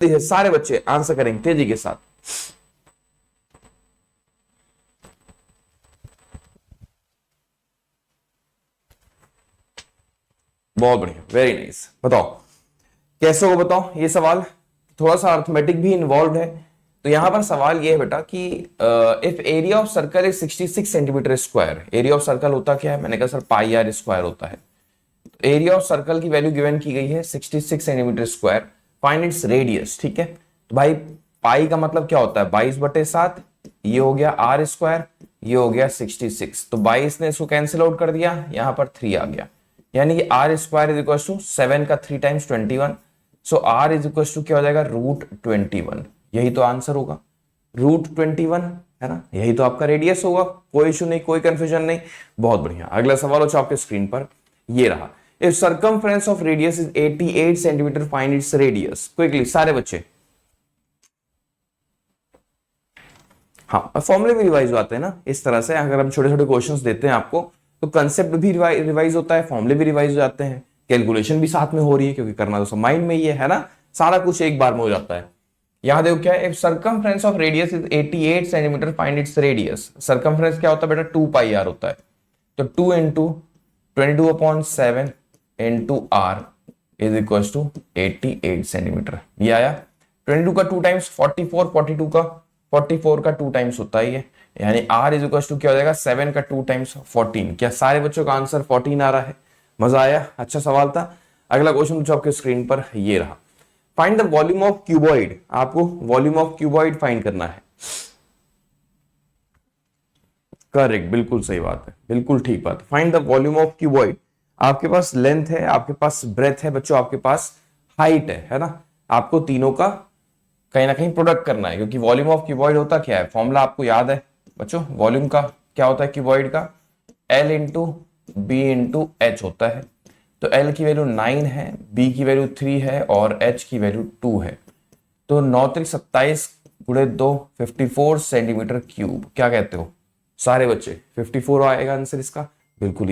सारे बच्चे आंसर करेंगे तेजी के साथ। बहुत बढ़िया, वेरी नाइस। बताओ कैसे होगा, बताओ ये सवाल। थोड़ा सा अर्थमेटिक भी इन्वॉल्व है। तो यहां पर सवाल ये है बेटा कि if area of circle is 66 centimetre square, area of circle होता क्या है, मैंने कहा सर पाई आर स्क्वायर होता है। एरिया ऑफ सर्कल की वैल्यू गिवन की गई है 66 centimetre square, find its radius. ठीक है, तो भाई पाई का मतलब क्या होता है 22/7, ये हो गया आर स्क्वायर, ये हो गया 66। तो 22 ने इसको कैंसिल आउट कर दिया, यहां पर 3 आ गया, यानी कि r square is equal to 7 का 3 times 21। So r is equal to क्या हो जाएगा √21। यही तो आंसर होगा, √21 है ना, यही तो आपका रेडियस होगा। कोई इशू नहीं, कोई कंफ्यूजन नहीं। बहुत बढ़िया, अगला सवाल हो आपके स्क्रीन पर ये रहा। If circumference of radius is 88 centimetre, find its radius. Quickly सारे बच्चे। हाँ, फॉर्मूले भी रिवाइज आते हैं ना इस तरह से, अगर हम छोटे छोटे क्वेश्चंस देते हैं आपको तो कंसेप्ट भी रिवाइज होता है, फॉर्मूले भी रिवाइज हो जाते हैं, कैलकुलेशन भी साथ में हो रही है, क्योंकि करना तो सब माइंड में ही है ना, सारा कुछ एक बार में हो जाता है। यहां देखो क्या है, if circumference of radius is 88 centimetre, find its radius. Circumference क्या होता है बेटा 2πr होता है, तो 2 into 22/7 into r is equal to 88 centimetre. ये आया 22 का 2 टाइम्स 44, 42 का 44 का 2 टाइम्स होता है ये, यानी r इज इक्वल टू क्या हो जाएगा 7 का 2 टाइम्स 14। क्या सारे बच्चों का आंसर 14 आ रहा है? मजा आया, अच्छा सवाल था। अगला क्वेश्चन जो आपके स्क्रीन पर ये रहा, find the volume of cuboid. आपको वॉल्यूम ऑफ क्यूबॉइड फाइंड करना है। करेक्ट, बिल्कुल सही बात है, बिल्कुल ठीक बात। Find the volume of cuboid. आपके पास लेंथ है, आपके पास ब्रेथ है बच्चों, आपके पास हाइट है ना, आपको तीनों का कहीं ना कहीं प्रोडक्ट करना है, क्योंकि वॉल्यूम ऑफ क्यूबॉइड होता क्या है, फॉर्मूला आपको याद है बच्चों, वॉल्यूम का क्या होता है क्यूबॉइड का, L into b into h होता है। तो L की वैल्यू 9 है, B की वैल्यू 3 है और H की वैल्यू 2 है। तो 9 × 27 × 2 54 सेंटीमीटर क्यूब। क्या कहते हो सारे बच्चे? 54 आएगा आंसर इसका, बिल्कुल।